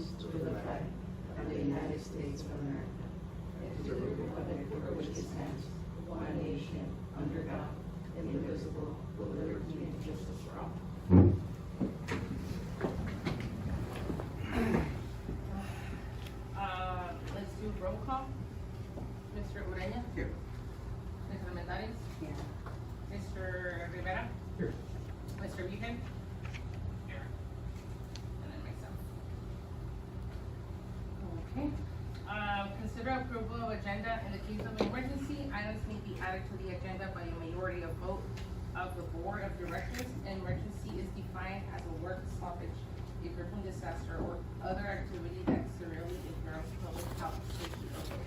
allegiance to the flag of the United States of America and to the republic for which it stands, one nation, under God, indivisible, with liberty and justice for all. Let's do roll call. Mr. Ureña? Here. Mr. Mendares? Here. Mr. Rivera? Here. Mr. Buchan? Here. And then myself. Okay. Consider approval of agenda. In the case of emergency, items may be added to the agenda by a majority of vote of the board of directors. Emergency is defined as a work stoppage, a crippling disaster, or other activity that severely imperils public health, safety, or order.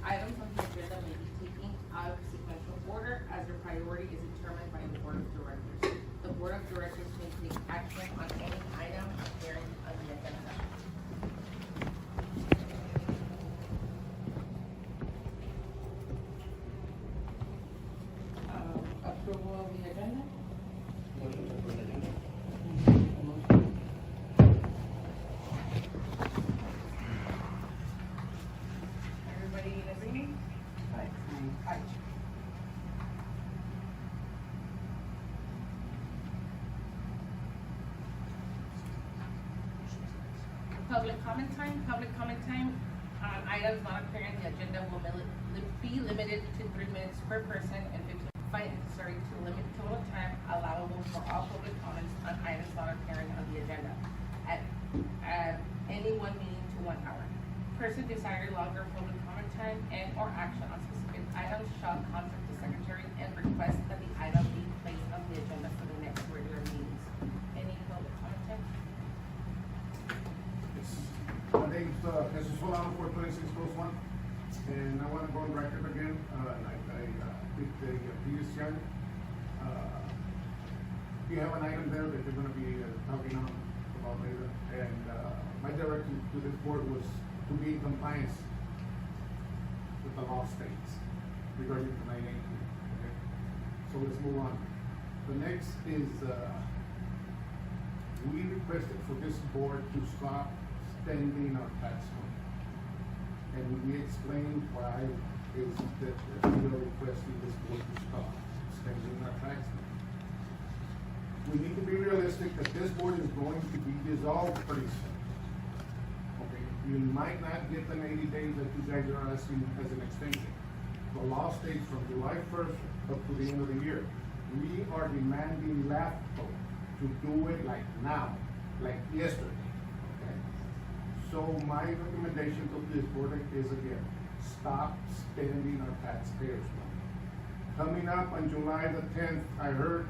Items on the agenda may be taken out of sequential order as their priority is determined by the board of directors. The board of directors may take action on any item appearing on the agenda. Approval of the agenda? Everybody in agreement? Aye. Public comment time. Public comment time on items not appearing on the agenda will be limited to 3 minutes per person and 15 find necessary to limit total time allowable for all public comments on items not appearing on the agenda at any one meeting to 1 hour. Person desiring longer public comment time and or action on specific items shall contact the secretary and request that the item be placed on the agenda for the next regular meetings. Any public comment time? My name's Jesus Solano, 426 Close One, and I want to go on record again, with the previous young. You have an item there that you're going to be talking about later, and my directive to this board was to be in compliance with the law states regarding the 918. Okay? So let's move on. The next is we requested for this board to stop spending our tax money. And we explained why is that we are requesting this board to stop spending our tax money. We need to be realistic that this board is going to be dissolved pretty soon. Okay, you might not get the 80 days that you guys are asking as an extension. The law states from July 1st up to the end of the year. We are demanding LAFCO to do it like now, like yesterday. So my recommendation to this board is again, stop spending our taxpayers' money. Coming up on July the 10th, I heard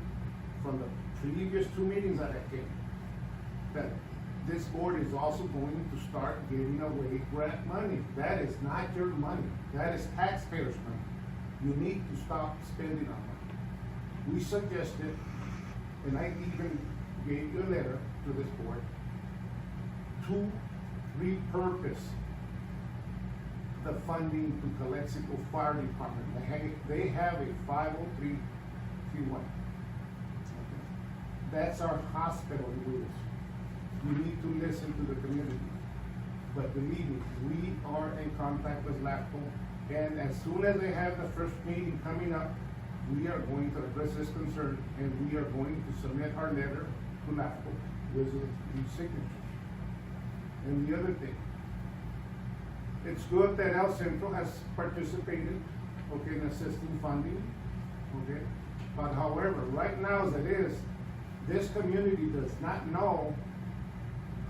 from the previous 2 meetings that I came, that this board is also going to start giving away grant money. That is not your money, that is taxpayers' money. You need to stop spending our money. We suggested, and I even gave you a letter to this board, to repurpose the funding to Calexico Fire Department. They have a 503c1. That's our hospital rules. We need to listen to the community. But believe me, we are in contact with LAFCO, and as soon as they have the first meeting coming up, we are going to address this concern, and we are going to submit our letter to LAFCO with these signatures. And the other thing, it's good that El Centro has participated, okay, in assisting funding, okay? But however, right now as it is, this community does not know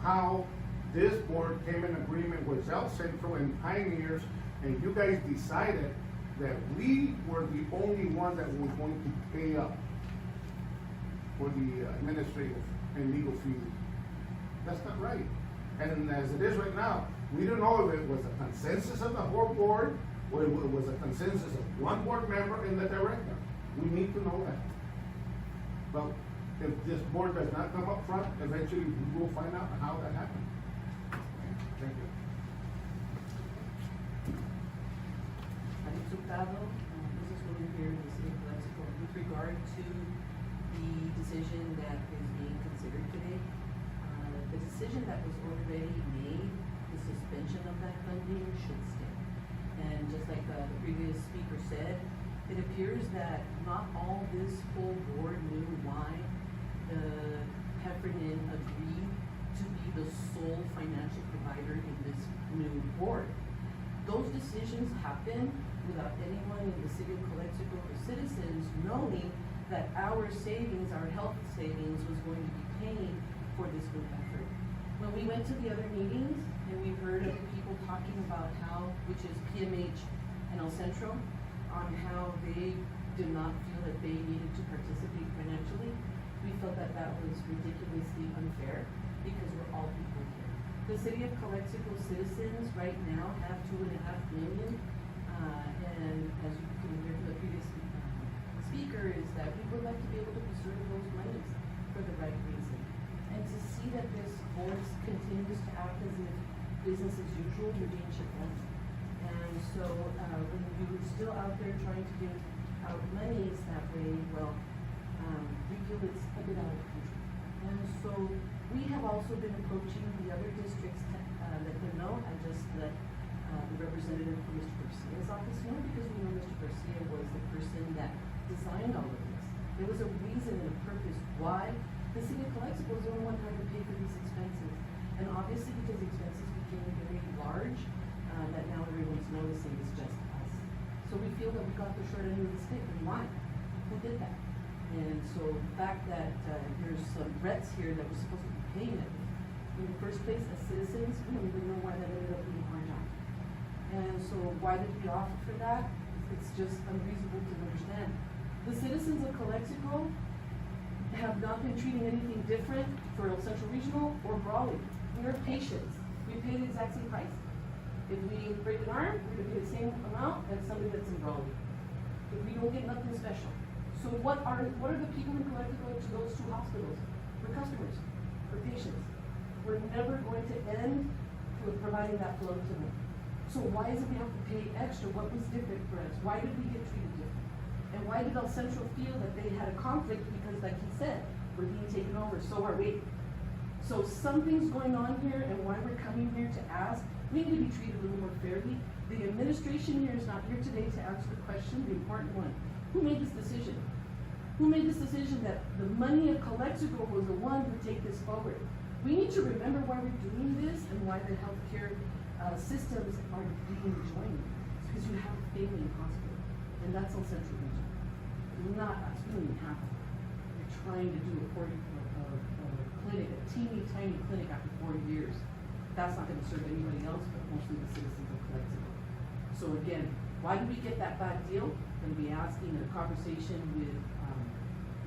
how this board came in agreement with El Centro and Pioneers, and you guys decided that we were the only one that was going to pay up for the administrative and legal fees. That's not right. And as it is right now, we don't know if it was a consensus of the whole board or it was a consensus of one board member and the director. We need to know that. But if this board does not come up front, eventually we will find out how that happened. Thank you. This is what we're here in the city of Calexico with regard to the decision that is being considered today. The decision that was already made, the suspension of that funding should stand. And just like the previous speaker said, it appears that not all this full board knew why the heffernan agreed to be the sole financial provider in this new board. Those decisions happen without anyone in the city of Calexico or citizens knowing that our savings, our health savings, was going to be paying for this new effort. When we went to the other meetings and we heard other people talking about how, which is PMH and El Centro, on how they did not feel that they needed to participate financially, we felt that that was ridiculously unfair because we're all people here. The city of Calexico citizens right now have 2.5 million, and as you can hear from the previous speaker, is that we would like to be able to preserve those monies for the right reason. And to see that this board continues to act as if business as usual, you're being shut down. And so, when you're still out there trying to give out monies that way, well, we feel it's a bit out of control. And so, we have also been approaching the other districts to let them know. I just let the representative from Mr. Garcia's office know, because we know Mr. Garcia was the person that designed all of this. There was a reason and a purpose why the city of Calexico was the only one having to pay for these expenses. And obviously, because expenses became very large, that now everyone's noticing is just us. So we feel that we got the short end of the stick. And why? Who did that? And so the fact that there's some threats here that we're supposed to be paying it. In the first place, as citizens, we don't even know why that ended up being our job. And so why did we offer for that? It's just unreasonable to understand. The citizens of Calexico have not been treating anything different for El Centro Regional or Brawley. We are patients. We pay the exact same price. If we break an arm, we're gonna pay the same amount as somebody that's in Brawley. If we don't get nothing special. So what are the people in Calexico to those two hospitals? We're customers, we're patients. We're never going to end with providing that flow to them. So why is it we have to pay extra? What was different for us? Why did we get treated different? And why did El Centro feel that they had a conflict? Because like he said, we're being taken over, so are we. So something's going on here, and why we're coming here to ask, we need to be treated a little more fairly. The administration here is not here today to answer the question, the important one. Who made this decision? Who made this decision that the money of Calexico was the one to take this forward? We need to remember why we're doing this and why the healthcare systems are being joined. It's because you have a failing hospital, and that's El Centro Region. Not us, we don't even have it. We're trying to do a clinic, a teeny tiny clinic after 4 years. That's not gonna serve anybody else, but mostly the citizens of Calexico. So again, why did we get that bad deal? Gonna be asking a conversation with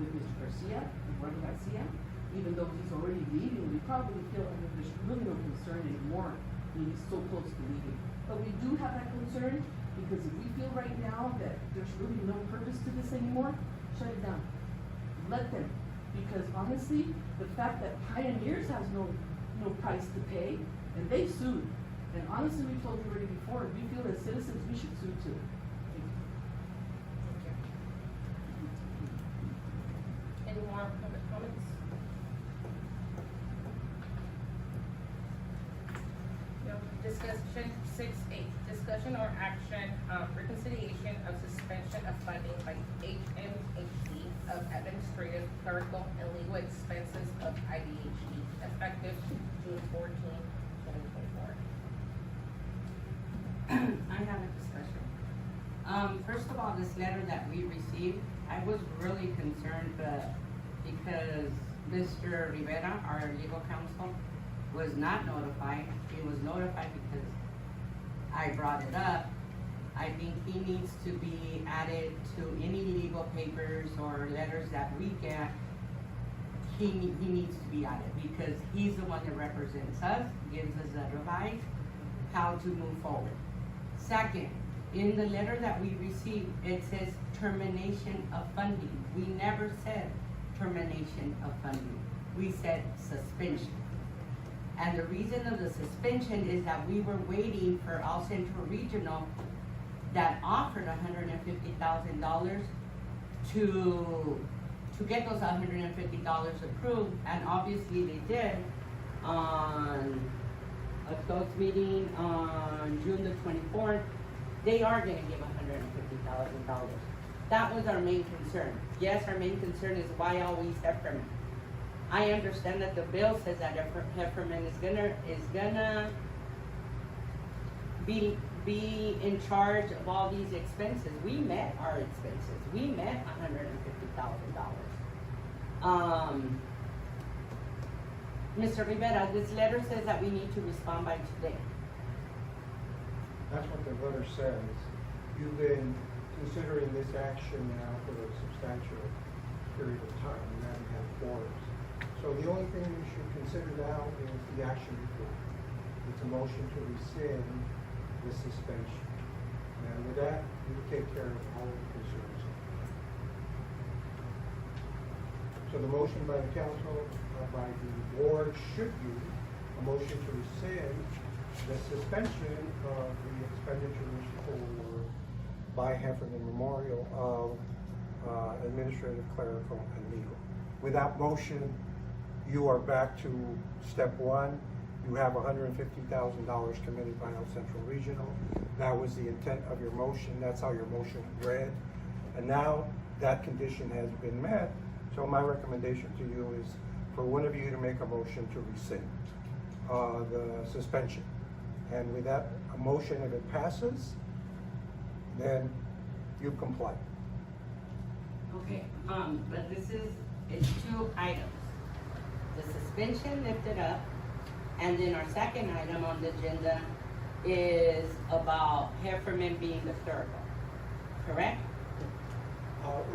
Mr. Garcia, Eduardo Garcia, even though he's already leaving, we probably feel like there's really no concern anymore. He's so close to leaving. But we do have that concern, because if we feel right now that there's really no purpose to this anymore, shut it down. Let them. Because honestly, the fact that Pioneers has no price to pay, and they sued. And honestly, we told you already before, we feel as citizens, we should sue too. Thank you. Any more public comments? No. Discussion 6A, discussion or action, reconciliation of suspension of funding by HMHD of administrative, clerical, and legal expenses of IDHD, effective June 14, 2024. I have a discussion. First of all, this letter that we received, I was really concerned, but because Mr. Rivera, our legal counsel, was not notified. He was notified because I brought it up. I think he needs to be added to any legal papers or letters that we get. He needs to be added because he's the one that represents us, gives us advice how to move forward. Second, in the letter that we received, it says termination of funding. We never said termination of funding. We said suspension. And the reason of the suspension is that we were waiting for El Centro Regional that offered $150,000 to get those $150 approved, and obviously they did. on a closed meeting on June the 24th, they are gonna give $150,000. That was our main concern. Yes, our main concern is why always Heffernan? I understand that the bill says that Heffernan is gonna be in charge of all these expenses. We met our expenses. We met $150,000. Mr. Rivera, this letter says that we need to respond by today. That's what the letter says. You've been considering this action now for a substantial period of time, you haven't had forums. So the only thing you should consider now is the action report. It's a motion to rescind the suspension. And with that, we will take care of all of the concerns. So the motion by the council, by the board should be a motion to rescind the suspension of the expenditures by Heffernan Memorial of administrative, clerical, and legal. With that motion, you are back to step one. You have $150,000 committed by El Central Regional. That was the intent of your motion. That's how your motion read. And now that condition has been met. So my recommendation to you is for one of you to make a motion to rescind the suspension. And with that motion, if it passes, then you comply. Okay, but it's two items. The suspension lifted up, and then our second item on the agenda is about Heffernan being the clerical, correct?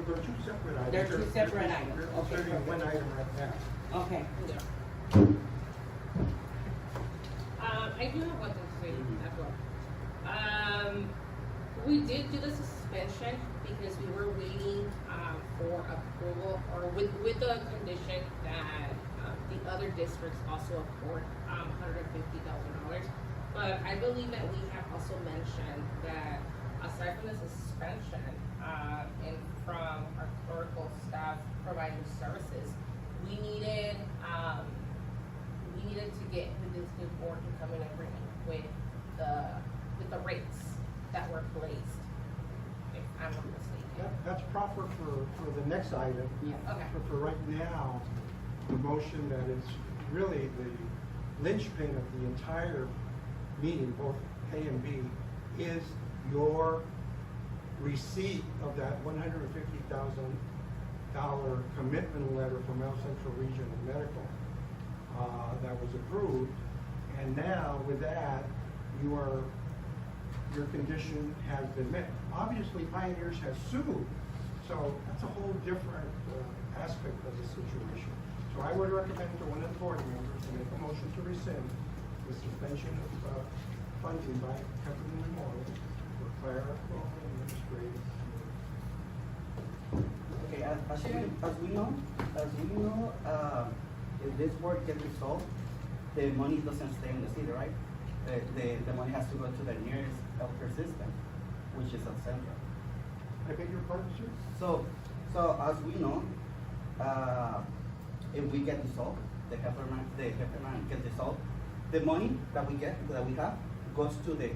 They're two separate items. They're two separate items. We're Okay, considering perfect. one item right now. Okay. I do have one thing to say as well. We did do the suspension because we were waiting, for approval, or with the condition that, the other districts also afford, $150,000. But I believe that we have also mentioned that aside from the suspension, and from our clerical staff providing services, we needed to get this new board to come in agreement with the rates that were placed, if I'm not mistaken. That's proper for the next item. Yeah. Okay. But for right now, the motion that is really the linchpin of the entire meeting, both A and B, is your receipt of that $150,000 commitment letter from El Central Regional Medical that was approved. And now with that, your condition has been met. Obviously, Pioneers has sued, so that's a whole different aspect of the situation. So I would recommend to one of the board members to make a motion to rescind the suspension of funding by Heffernan Memorial for clerical and administrative. Okay, as we know, if this work gets resolved, the money doesn't stay in the city, right? The money has to go to the nearest healthcare system, which is El Central. I beg your pardon, sir? So as we know, if we get dissolved, the Heffernan gets dissolved, the money that we have goes to the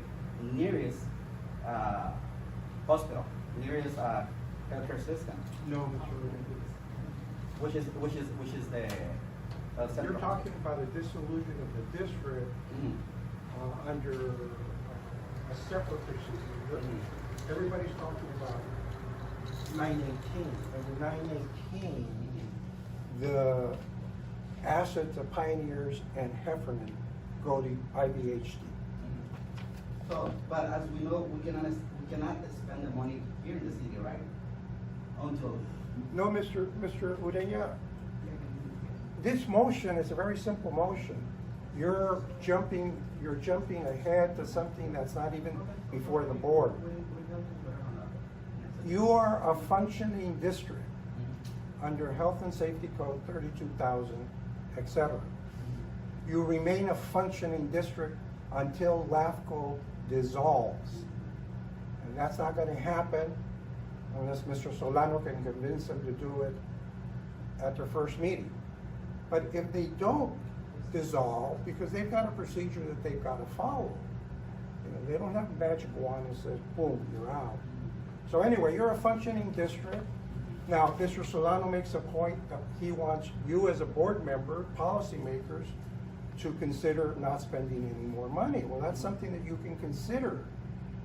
nearest hospital, nearest healthcare system, No, Mr. Rodriguez. which is the El Central. You're talking about a dissolution of the district Mhm. under a separate procedure. Everybody's talking about 918. Under 918, the assets of Pioneers and Heffernan go to IBHD. So, but as we know, we cannot spend the money here in the city, right? Until. No, Mr. Ureña, this motion is a very simple motion. You're jumping ahead to something that's not even before the board. You are a functioning district under Health and Safety Code 32,000, etc. You remain a functioning district until LAFCO dissolves. And that's not going to happen unless Mr. Solano can convince them to do it at their first meeting. But if they don't dissolve because they've got a procedure that they've got to follow. You know, they don't have a magic wand that says, boom, you're out. So anyway, you're a functioning district. Now, Mr. Solano makes a point that he wants you as a board member, policymakers, to consider not spending any more money. Well, that's something that you can consider.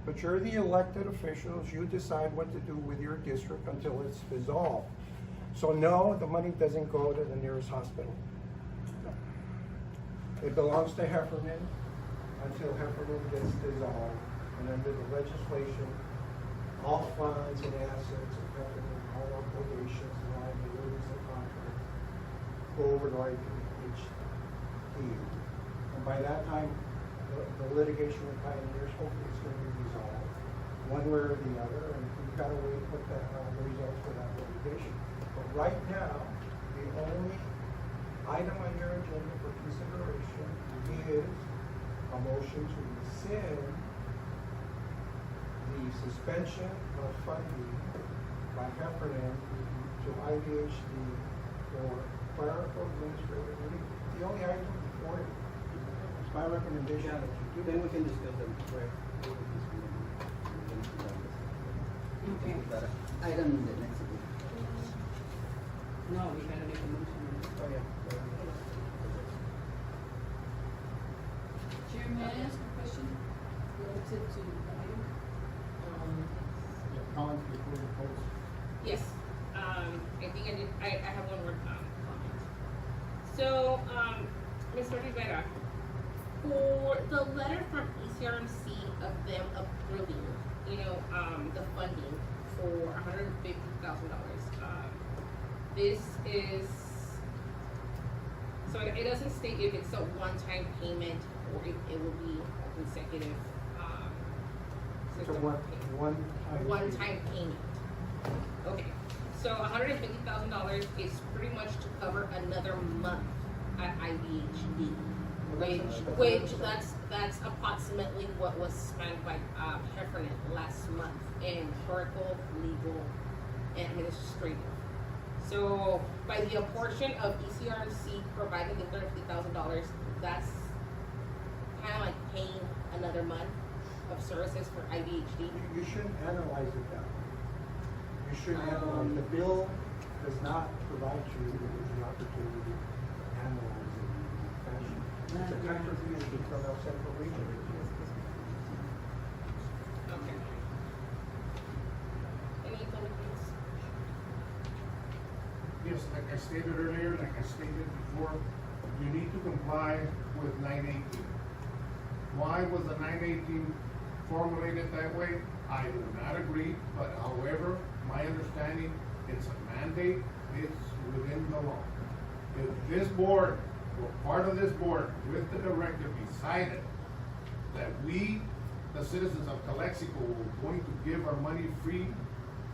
But you're the elected officials, you decide what to do with your district until it's dissolved. So no, the money doesn't go to the nearest hospital. It belongs to Heffernan until Heffernan gets dissolved. And under the legislation, all funds and assets of Heffernan, all obligations and liabilities and contracts go over to HMHD. And by that time, the litigation with Pioneers hopefully is going to be resolved, one way or the other, and we've got to wait for the results for that litigation. But right now, the only item on your agenda for consideration is a motion to rescind the suspension of funding by Heffernan to IDHD for clerical administrative relief. The only item before it. It's my recommendation that you do Then that. we can discuss them, right? Okay. Item in the next week. No, we gotta make a motion. Oh, yeah. Chair, may I ask a question relative to the item? Comments before the post. Yes, I think I have one more comment. So, Mr. Rivera, for the letter from ECRMC of them approving, the funding for $150,000, this is, so it doesn't state if it's a one-time payment or if it will be a consecutive, It's a one-time. one-time payment. Okay, so $150,000 is pretty much to cover another month at IBHD, which that's approximately what was spent by Heffernan last month in clerical, legal, and administrative. So by the apportion of ECRMC providing the $150,000, that's kind of like paying another month of services for IBHD. You shouldn't analyze it that way. You should analyze, the bill does not provide you with the opportunity to analyze it in that fashion. It's a contribution from our central region. Okay. Any other things? Yes, like I stated earlier, like I stated before, you need to comply with 918. Why was the 918 formulated that way? I do not agree, but however, my understanding, it's a mandate, it's within the law. If this board, or part of this board, with the director decided that we, the citizens of Calexico, were going to give our money free,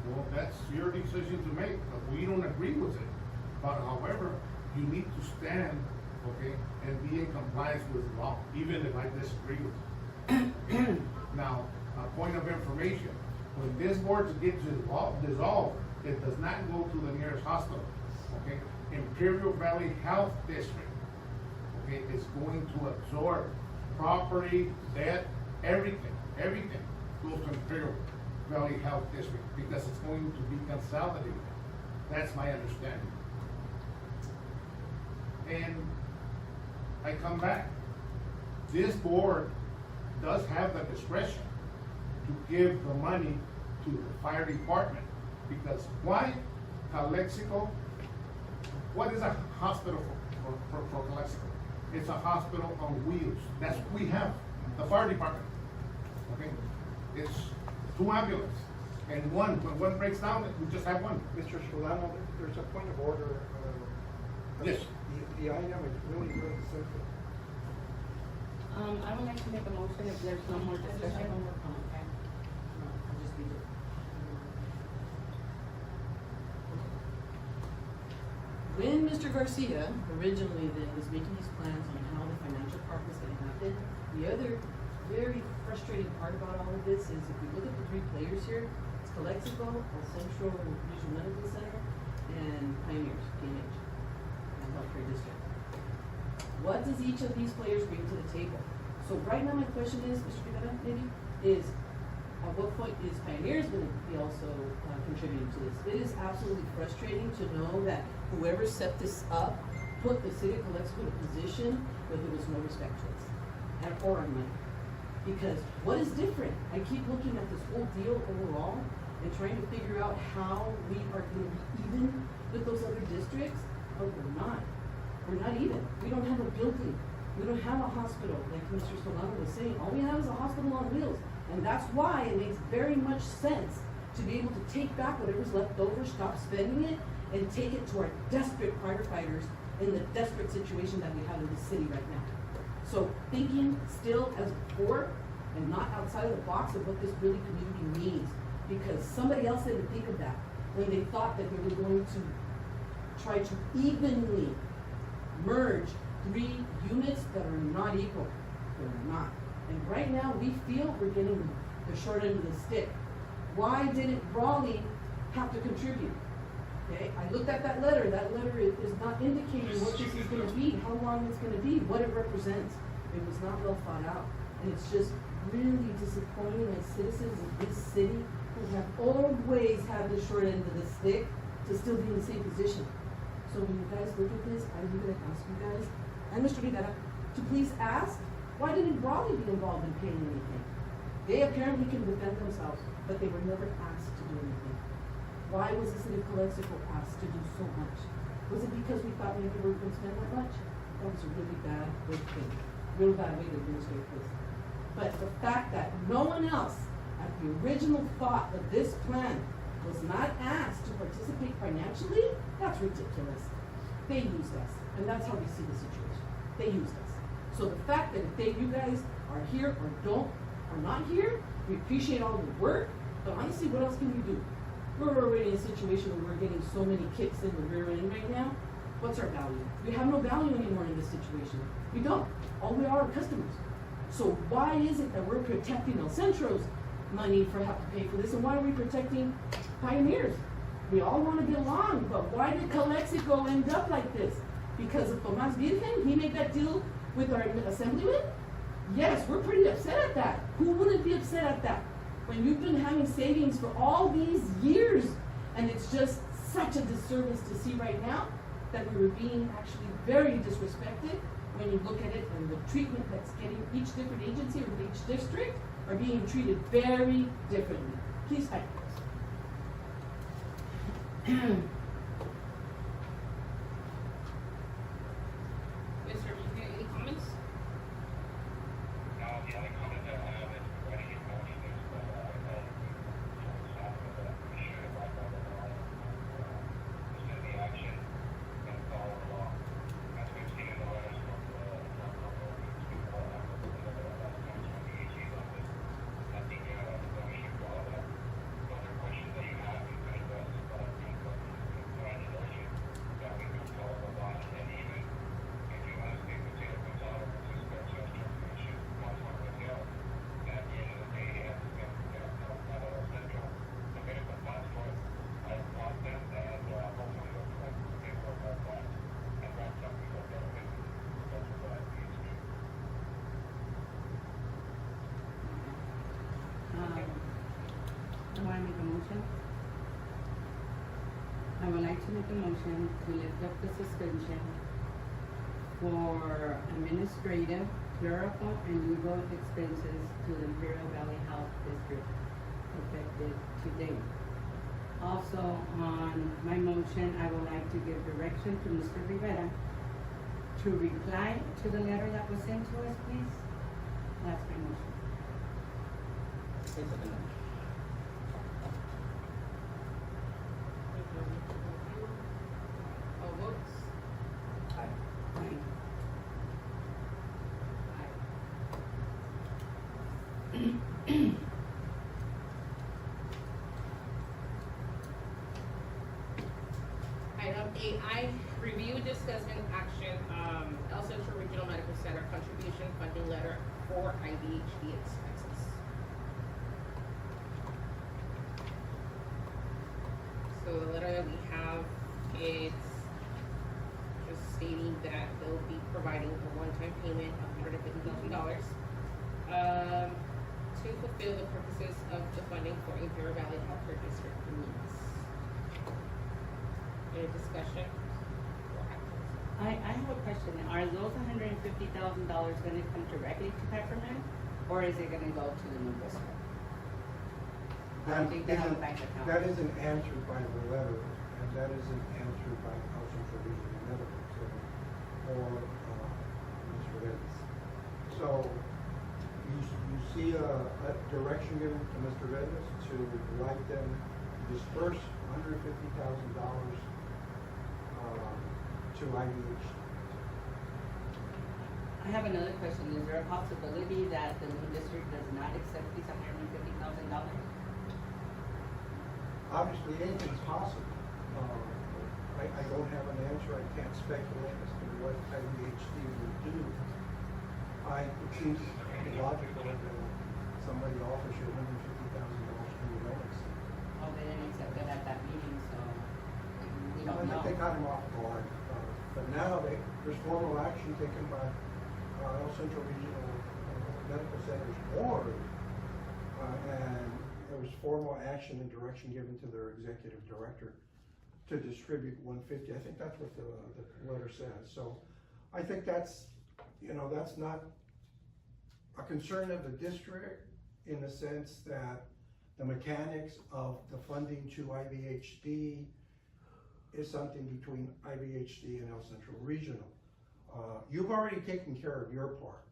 well, that's your decision to make, but we don't agree with it. But however, you need to stand, okay, and be in compliance with the law, even if I disagree with you. Now, a point of information, when this board gets dissolved, it does not go to the nearest hospital, okay? Imperial Valley Health District, okay, is going to absorb property, debt, everything goes to Imperial Valley Health District because it's going to be consolidated. That's my understanding. And I come back. This board does have the discretion to give the money to the fire department because why? Calexico, what is a hospital for Calexico? It's a hospital on wheels. That's what we have, the fire department. Okay? It's 2 ambulances. And when one breaks down, we just have one. Mr. Solano, there's a point of order. Yes. The item is really simple. I would like to make a motion if there's no more discussion. Okay. No, I'll just leave it. When Mr. Garcia originally then was making his plans on how the financial part was gonna happen, the other very frustrating part about all of this is if we look at the 3 players here, it's Calexico, El Central Regional Medical Center, and Pioneers, PNH, and Healthcare District. what does each of these players bring to the table? So right now, my question is, Mr. Rivera, maybe, is at what point is Pioneers gonna be also contributing to this? It is absolutely frustrating to know that whoever set this up put the city of Calexico in a position where there was no respect to us, or our money. Because what is different? I keep looking at this whole deal overall and trying to figure out how we are gonna be even with those other districts, but we're not. We're not even. We don't have a building. We don't have a hospital, like Mr. Solano was saying. All we have is a hospital on wheels. And that's why it makes very much sense to be able to take back whatever's left over, stop spending it, and take it to our desperate firefighters in the desperate situation that we have in the city right now. So thinking still as before and not outside of the box of what this really community needs. Because somebody else didn't think of that when they thought that they were going to try to evenly merge 3 units that are not equal. They're not. And right now, we feel we're getting the short end of the stick. Why didn't Raleigh have to contribute? Okay, I looked at that letter. That letter is not indicating what this is gonna be, how long it's gonna be, what it represents. It was not well thought out. And it's just really disappointing as citizens of this city who have always had the short end of the stick to still be in the same position. So when you guys look at this, I'm gonna ask you guys, and Mr. Rivera, to please ask, why didn't Raleigh be involved in paying anything? They apparently can defend themselves, but they were never asked to do anything. Why was the city of Calexico asked to do so much? Was it because we thought maybe we were gonna spend that much? That was a really bad way to think, real bad way to administrate this. But the fact that no one else at the original thought of this plan was not asked to participate financially, that's ridiculous. They used us, and that's how we see the situation. They used us. So the fact that if you guys are here or are not here, we appreciate all the work, but honestly, what else can we do? We're already in a situation where we're getting so many kicks in the rear end right now. What's our value? We have no value anymore in this situation. We don't. All we are customers. So why is it that we're protecting El Centro's money for have to pay for this, and why are we protecting Pioneers? We all want to get along, but why did Calexico end up like this? Because of Tomas Virgen? He made that deal with our assemblyman? Yes, we're pretty upset at that. Who wouldn't be upset at that? When you've been having savings for all these years, and it's just such a disservice to see right now that we were being actually very disrespected when you look at it and the treatment that's getting each different agency or each district are being treated very differently. Please type this. Mr. Revere, any comments? No, the only comment that I have is regarding your motion is that we should have brought that along. This is the action and follow along. As we've seen in the letters from the people that were last time from the AG office, I think we should follow that. Other questions that you have, you can address, but I think what is provided urgent that we can follow along. And even if you want to speak with Taylor Gonzalez, which is their judge information, one more with you, at the end of the day, you have to get out of Central, submit a complaint for it, as process, and hopefully they'll correct the paperwork like that, and wrap something up there with it. That's what I think is true. Do I make a motion? I would like to make a motion to lift up the suspension for administrative, clerical, and legal expenses to the Imperial Valley Health District effective today. Also, on my motion, I would like to give direction to Mr. Rivera to reply to the letter that was sent to us, please. That's my motion. All votes? Aye. Item 8I, review, discuss, and action, El Centro Regional Medical Center contribution funding letter for IDHD expenses. So the letter that we have, it's just stating that they'll be providing a one-time payment of $150,000 to fulfill the purposes of the funding for Imperial Valley Healthcare District needs. Any discussion? I have a question. Are those $150,000 gonna come directly to Peppermint, or is it gonna go to the new district? I don't think they have a bank account. That isn't answered by the letter, and that isn't answered by House Central Regional Medical Center or Mr. Reyes. So, you see a direction given to Mr. Reyes to write them, disperse $150,000 to IVH. I have another question. Is there a possibility that the new district does not accept these $150,000? Obviously, anything's possible. I don't have an answer, I can't speculate as to what IVHD will do. It seems illogical that somebody offers you $150,000 and you don't accept it. Oh, they didn't accept it at that meeting, so we don't I know. think they caught him off guard, but now there's formal action taken by El Central Regional Medical Center's board, and there was formal action and direction given to their executive director to distribute $150. I think that's what the letter says. So I think that's not a concern of the district in the sense that the mechanics of the funding to IVHD is something between IVHD and El Central Regional. You've already taken care of your part.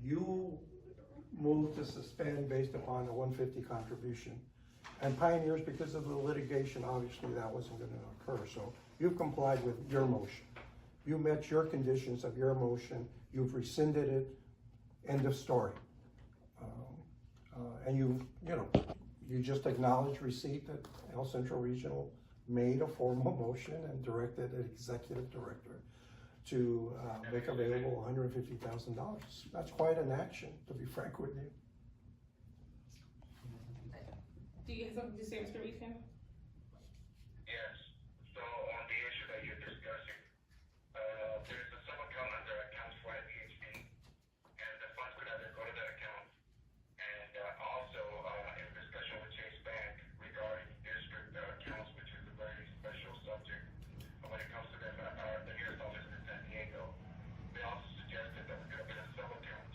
You moved to suspend based upon the 150 contribution. And Pioneers, because of the litigation, obviously that wasn't going to occur. So you've complied with your motion. You met your conditions of your motion. You've rescinded it. End of story. And you just acknowledged receipt that El Central Regional made a formal motion and directed an executive director to make available $150,000. That's quite an action, to be frank with you. Do you have something to say, Mr. Reason? Yes, so on the issue that you're discussing, there's a sub-account under accounts for IVHD, and the funds could either go to that account, and also in discussion with Chase Bank regarding district accounts, which is a very special subject when it comes to the nearest office in San Diego. They also suggested that we're going to be a sub-account,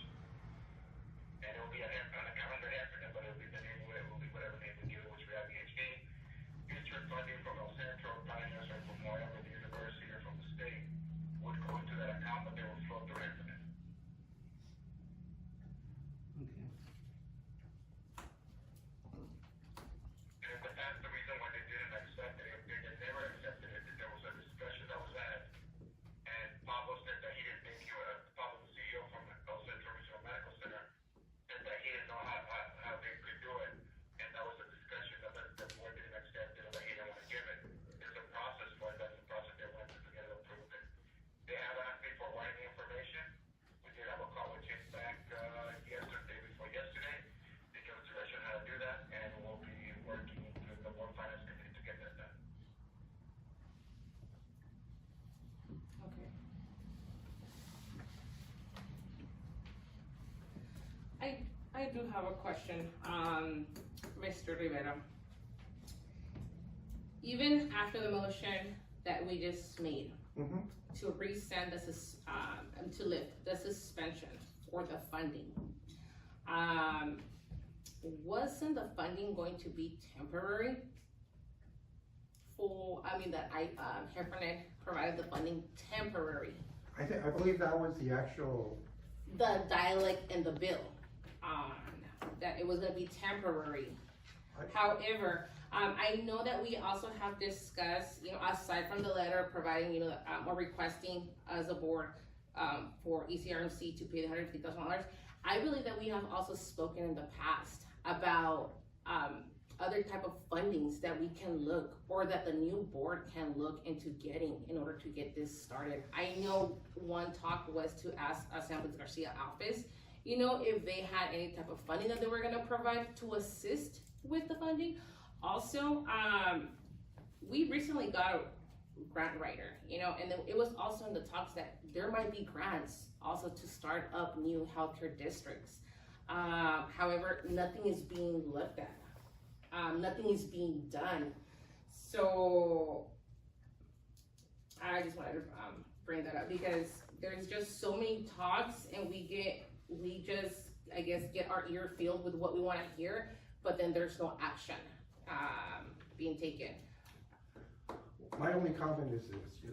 and it will be an account under heffernan, but it will be the name, it will be whatever name we give it, which we have VHD. District funding from El Centro, Pioneers, or from wherever the university or from the state would go into that account, but they will flow through heffernan. Okay. And in the past, the reason why they didn't accept it, they never accepted it, there was a discussion that was had, and Pablo said that he didn't think Pablo, the CEO from El Centro Regional Medical Center, said that he didn't know how they could do it, and that was a discussion that the board didn't accept it, or that he didn't want to give it. There's a process for it, that's the process they went to get it approved. They have asked me for writing information. We did have a call with Chase Bank yesterday, before yesterday. They gave us direction how to do that, and we'll be working with the board finance committee to get that done. Okay. I do have a question, Mr. Rivera. Even after the motion that we just made to rescind to lift the suspension for the funding, wasn't the funding going to be temporary? Heffernan provided the funding temporary. I believe that was the actual. The dialect in the bill, that it was gonna be temporary. However, I know that we also have discussed, aside from the letter providing, or requesting as a board, for ECRMC to pay the $150,000, I believe that we have also spoken in the past about, other type of fundings that we can look, or that the new board can look into getting in order to get this started. I know one talk was to ask San Luis Garcia office, if they had any type of funding that they were gonna provide to assist with the funding. Also, we recently got grant writer, you know, and then it was also in the talks that there might be grants also to start up new healthcare districts. However, nothing is being looked at. Nothing is being done. So I just wanted to bring that up because there's just so many talks and we just, I guess, get our ear filled with what we want to hear, but then there's no action being taken. My only comment is this,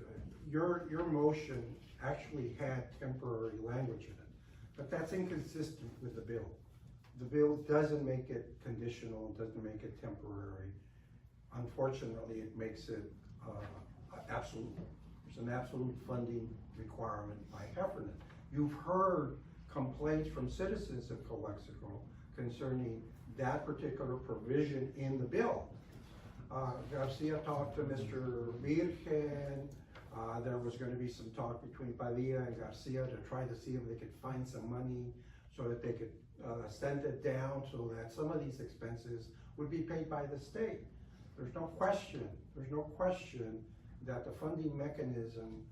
your motion actually had temporary language in it, but that's inconsistent with the bill. The bill doesn't make it conditional, doesn't make it temporary. Unfortunately, it makes it absolute. There's an absolute funding requirement by Heffernan. You've heard complaints from citizens of Calexico concerning that particular provision in the bill. Garcia talked to Mr. Virgen. There was going to be some talk between Padilla and Garcia to try to see if they could find some money so that they could send it down so that some of these expenses would be paid by the state. There's no question that the funding mechanism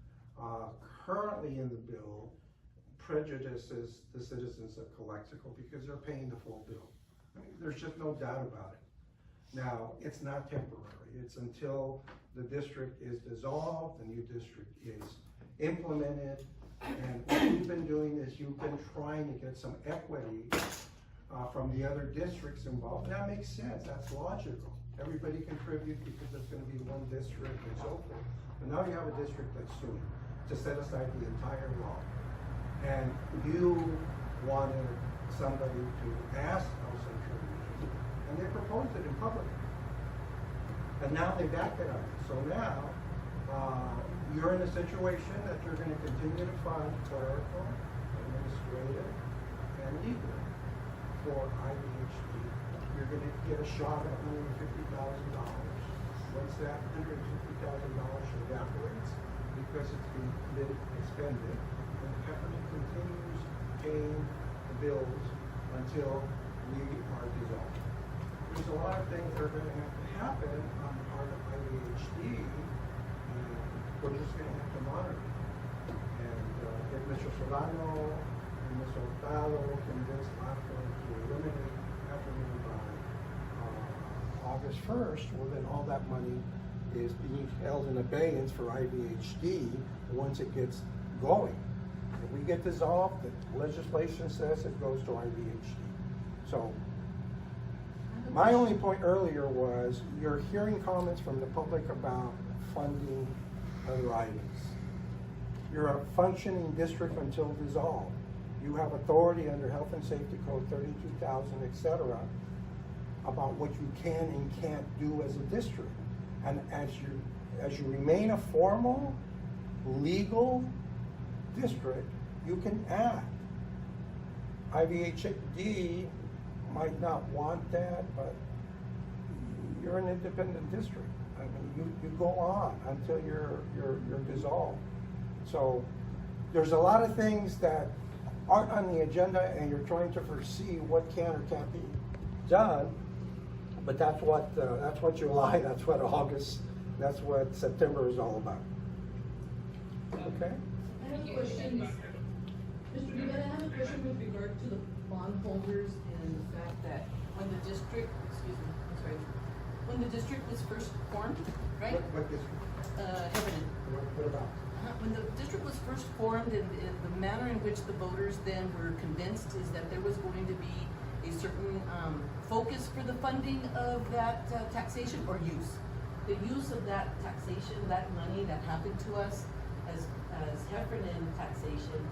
currently in the bill prejudices the citizens of Calexico because they're paying the full bill. I mean, there's just no doubt about it. Now, it's not temporary. It's until the district is dissolved, the new district is implemented, and what you've been doing is you've been trying to get some equity from the other districts involved. And that makes sense, that's logical. Everybody contributes because there's gonna be one district and so forth. But now you have a district that's suing to set aside the entire law. And you wanted somebody to ask House Central Region, and they proposed it in public. And now they backed it up. So now, you're in a situation that you're gonna continue to fund clerical, administrative, and legal for IDHD. You're gonna get a shot at $150,000. Once that $150,000 evaporates, because it's been expended, and Heffernan continues paying the bills until we are dissolved. There's a lot of things that are gonna have to happen on the part of IDHD, and we're just gonna have to monitor. And if Mr. Solano and Ms. Hurtado convince LAFCO to eliminate Heffernan by August 1st, well then all that money is being held in abeyance for IVHD once it gets going. If we get dissolved, the legislation says it goes to IVHD. So, my only point earlier was you're hearing comments from the public about funding other items. You're a functioning district until dissolved. You have authority under Health and Safety Code 32,000, etc., about what you can and can't do as a district. And as you remain a formal, legal district, you can act. IVHD might not want that, but you're an independent district. I mean, you go on until you're dissolved. So there's a lot of things that aren't on the agenda, and you're trying to foresee what can or can't be done. But that's what July, that's what August, that's what September is all about. Okay? I have a question, Mr. Rivera, I have a question with regard to the bondholders and the fact that when the district, when the district was first formed, right? What district? Heffernan. What about? When the district was first formed, and the manner in which the voters then were convinced is that there was going to be a certain focus for the funding of that taxation or use. The use of that taxation, that money that happened to us as Heffernan taxation,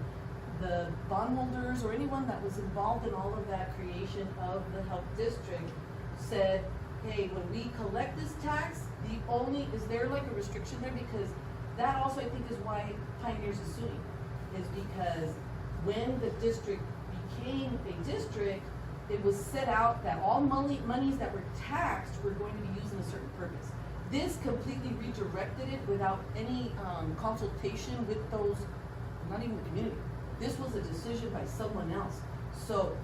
the bondholders or anyone that was involved in all of that creation of the health district said, hey, when we collect this tax, is there like a restriction there? Because that also I think is why Pioneers is suing, is because when the district became a district, it was set out that all monies that were taxed were going to be used in a certain purpose. This completely redirected it without any consultation with those, not even the community. This was a decision by someone else. So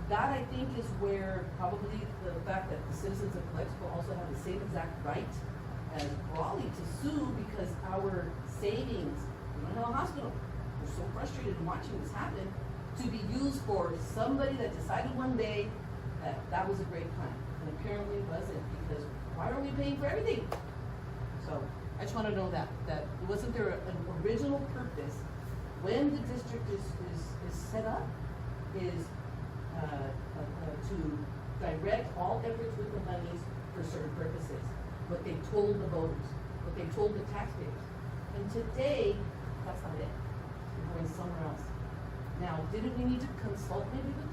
that I think is where probably the fact that the citizens of Calexico also have the same exact right as Raleigh to sue because our savings, we don't have a hospital. We're so frustrated in watching this happen, to be used for somebody that decided one day that that was a great plan. And apparently it wasn't, because why are we paying for everything? So I just wanna know that wasn't there an original purpose when the district is set up, is to direct all efforts with the monies for certain purposes. What they told the voters, what they told the taxpayers. And today, that's not it. We're going somewhere else. Now, didn't we need to consult maybe with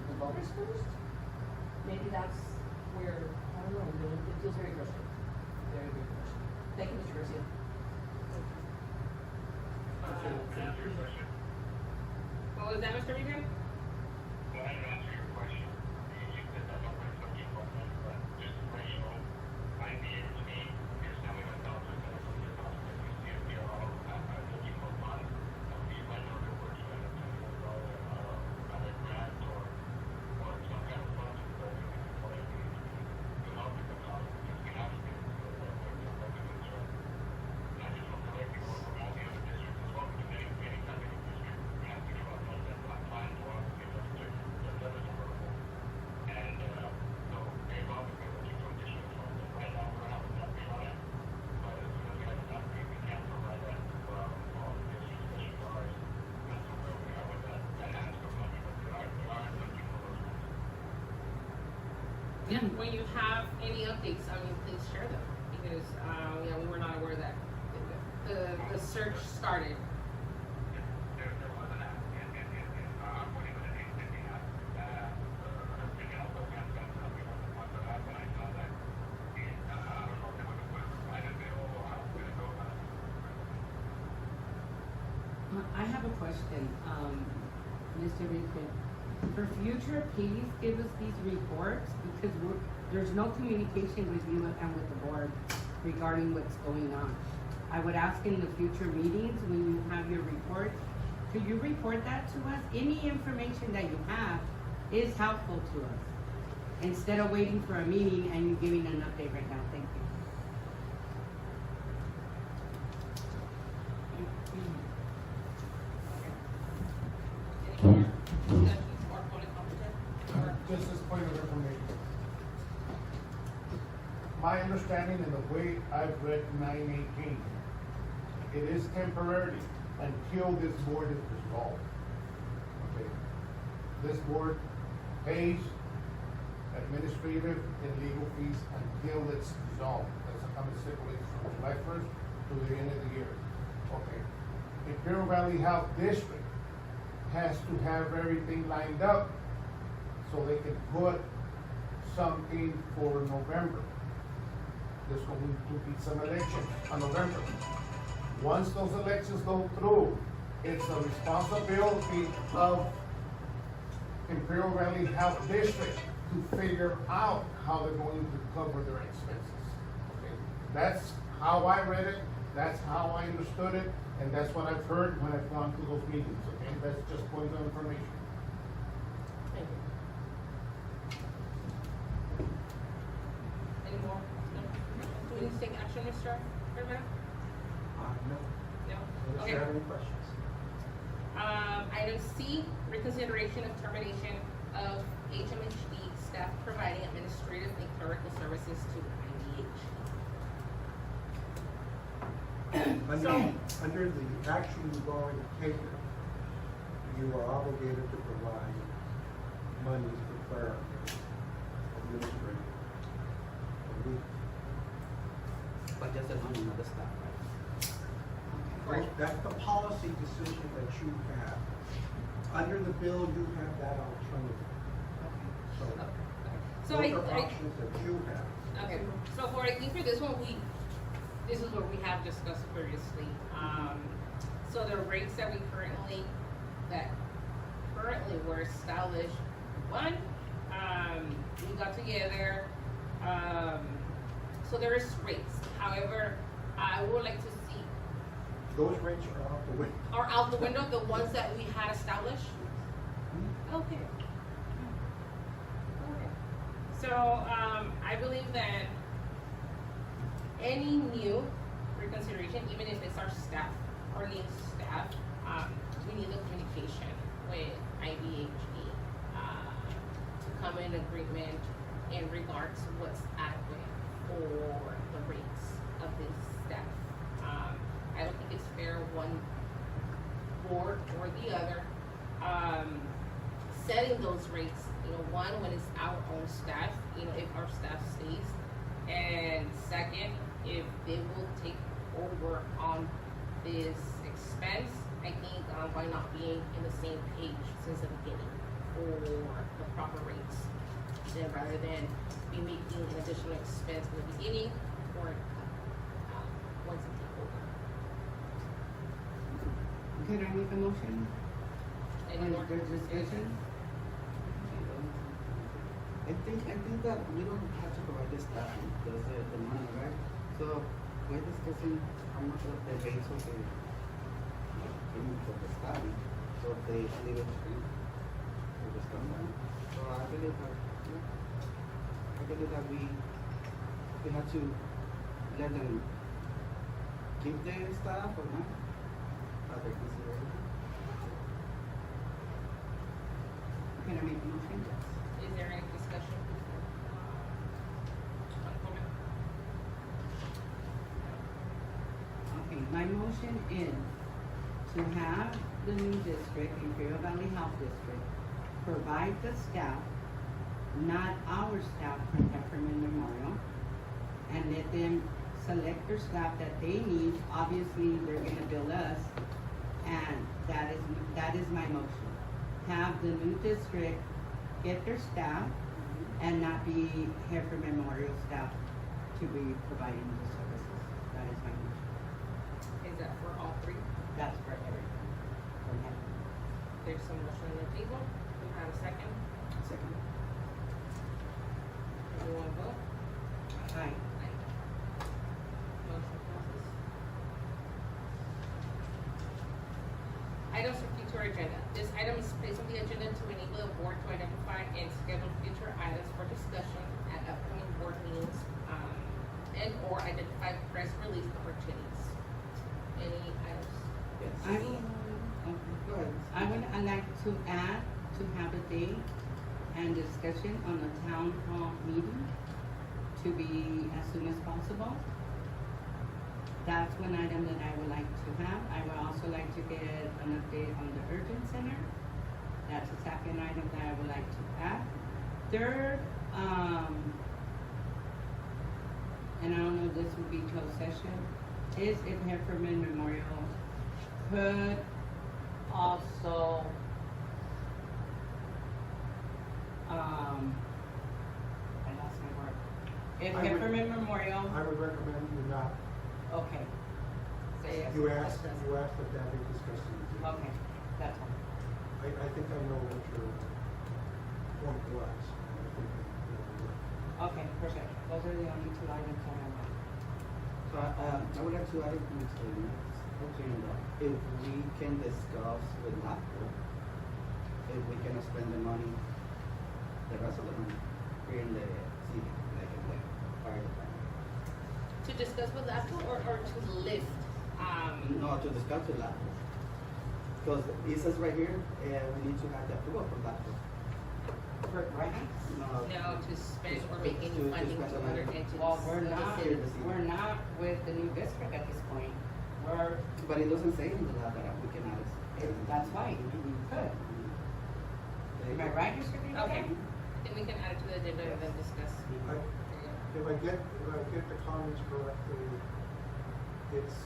the voters first? Maybe that's where, I don't know, it feels very frustrating. Very, very frustrating. Thank you, Mr. Garcia. To answer your question, What was that, Mr. Regan? go ahead and answer your question. You said that I'm going to talk about that, but just to let you know, I'm the HMHD, here's how we went down to the you see if you're all looking for funds. We might know they're working on a $10 either grant or some kind of funds that we can put in to help with the cost, because we have to get the revenues right. Not just from the lake, but from all the other districts as well, because any kind of district, we have to give our funds that apply to us, because the levels are low. And, so they've obviously been looking for additional funds, and right now we're having that big on it. But as soon as we have enough, we can provide that to all the districts, especially ours. That's where we are with that ask of money, but they are looking for those funds. Yeah, when you have any updates, please share them, because, we were not aware that the search started. There was an app, and I'm putting it in the app, has been helpful, and we want to put the app, and I saw that, I don't know if they would have provided it, or how it's gonna go about it. I have a question, Mr. Richard. For future, please give us these reports, because there's no communication with you and with the board regarding what's going on. I would ask in the future meetings, when you have your report, could you report that to us? Any information that you have is helpful to us, instead of waiting for a meeting and you giving an update right now. Thank you. Any more discussions or public comment? Just as point of information. My understanding and the way I've read 918, it is temporary until this board is dissolved. Okay. This board pays administrative and legal fees until it's dissolved. That's how come it stipulates from July 1st to the end of the year. Okay. Imperial Valley Health District has to have everything lined up so they can put something for November. There's going to be some elections on November. Once those elections go through, it's the responsibility of Imperial Valley Health District to figure out how they're going to cover their expenses. Okay? That's how I read it, that's how I understood it, and that's what I've heard when I've gone to those meetings, okay? That's just points of information. Thank you. Any more? No? Do we need to take action, Mr. Rivera? No. No? Unless Okay. you have any questions. Item C, reconsideration of termination of HMHD staff providing administrative and clerical services to IDH. Under the action you've already taken, you are obligated to provide money for clerical administrative. But just the money, not the staff, right? Right. That's the policy decision that you have. Under the bill, you have that alternative. So Those are options that you have. okay, so I think for this one, this is what we have discussed previously. So the rates that currently were established, we got together, so there is rates. However, I would like to see, Those rates are out the window. are out the window, the ones that we had established? Okay. So, I believe that any new reconsideration, even if it's our staff, our new staff, we need the communication with IBHE, to come in agreement in regards to what's adequate for the rates of this staff. I don't think it's fair one board or the other, setting those rates, one, when it's our own staff, if our staff stays, and second, if they will take over on this expense, I think, why not being in the same page since the beginning for the proper rates, then rather than be making an additional expense in the beginning or once it take over. Can I make a motion? Any more discussion? I think that we don't have to provide the staff because the money, right? So we're discussing how much of the base of the for the staff. So if they leave it free, we just come down. So I believe that we have to let them keep their staff or not. Other consideration. Can I make a motion? Is there any discussion? Okay, my motion is to have the new district, Imperial Valley Health District, provide the staff, not our staff from Heffernan Memorial, and let them select their staff that they need. Obviously, they're gonna bill us, and that is my motion. Have the new district get their staff and not be Heffernan Memorial staff to be providing the services. That is my motion. Is that for all three? That's for everything. From Heffernan. There's some motion on the table. We have a second. Second. Everyone vote? Aye. Motion passes. Items for future agenda. This item is placed on the agenda to enable the board to identify and schedule future items for discussion at upcoming board meetings, and or identify press release opportunities. Any items? Yes. I will, Go ahead. I'd like to add to have a date and discussion on the town hall meeting to be as soon as possible. That's one item that I would like to have. I would also like to get an update on the urgent center. That's the second item that I would like to add. Third, and I don't know if this would be closed session, is if Heffernan Memorial could also, I lost my word. If I would- Heffernan Memorial, I would recommend you not, okay. Say yes. you asked that that be discussed in the. Okay, that's all. I think I know what your point was. I think Okay, perfect. Those are the only two items I have. So, I would like to add it to the next agenda, if we can discuss with LAPCO, if we can spend the money, the rest of the money, here in the city, like in the fire department. To discuss with APCO or to lift, No, to discuss with LAPCO. Because it says right here, we need to have the approval from LAPCO. For grants? no, to spend or make any To funding to spend other money. entities. Well, we're of the not, city. we're not with the new district at this point. We're, But it doesn't say in the law that we can add it. that's why, we could. Am I right, Mr. Green? Okay, then we can add it to the agenda and then discuss. I- If I get the comments correctly, it's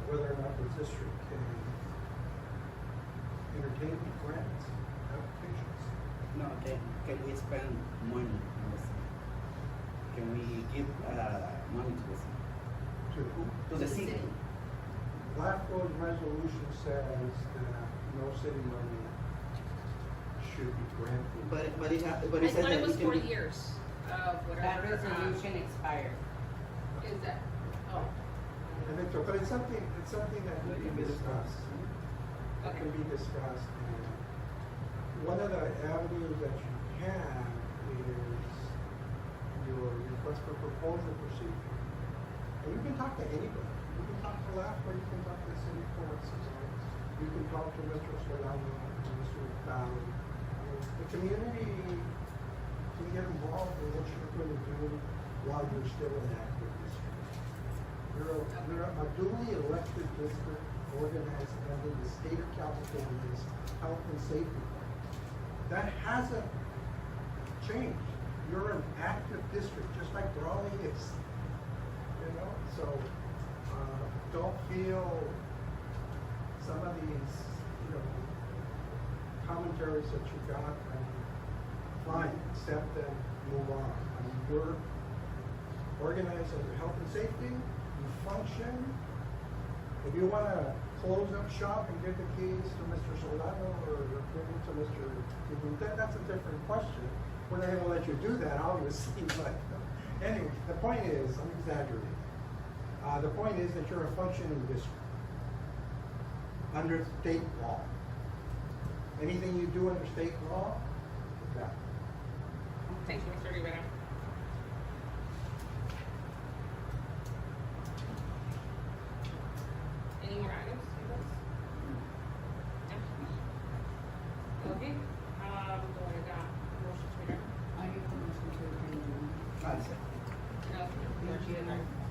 whether or not the district can entertain grants, applications. No, can we spend money in the city? Can we give, money to the city? To who? To the city? Blackboard's resolution says that no city money should be granted. But it I says thought that it we was can 4 be- years of That whatever. resolution expired. Is that, oh, I think so, but it's something that can be discussed. It okay. can be discussed, and one of the avenues that you have is your request for proposal procedure. And you can talk to anybody. You can talk to left or you can talk to the city courts as well. You can talk to Mr. Solano, Mr. Valley. The community can get involved in what you're going to do while you're still an active district. You're a duly elected district organized under the state of California's health and safety plan. That hasn't changed. You're an active district, just like Raleigh is. You know, so don't feel some of these, commentaries that you got, and fine, accept and move on. I mean, you're organized under health and safety, you function. If you want to close up shop and give the keys to Mr. Solano or give them to Mr. Kibunte, that's a different question. We're not going to let you do that, obviously, but anyway, the point is, I'm exaggerating. The point is that you're a functioning district under state law. Anything you do under state law, is that. Thank you, Mr. Rivera. Any more items? No? Okay, do I got motion to adjourn? I get the motion to adjourn. No.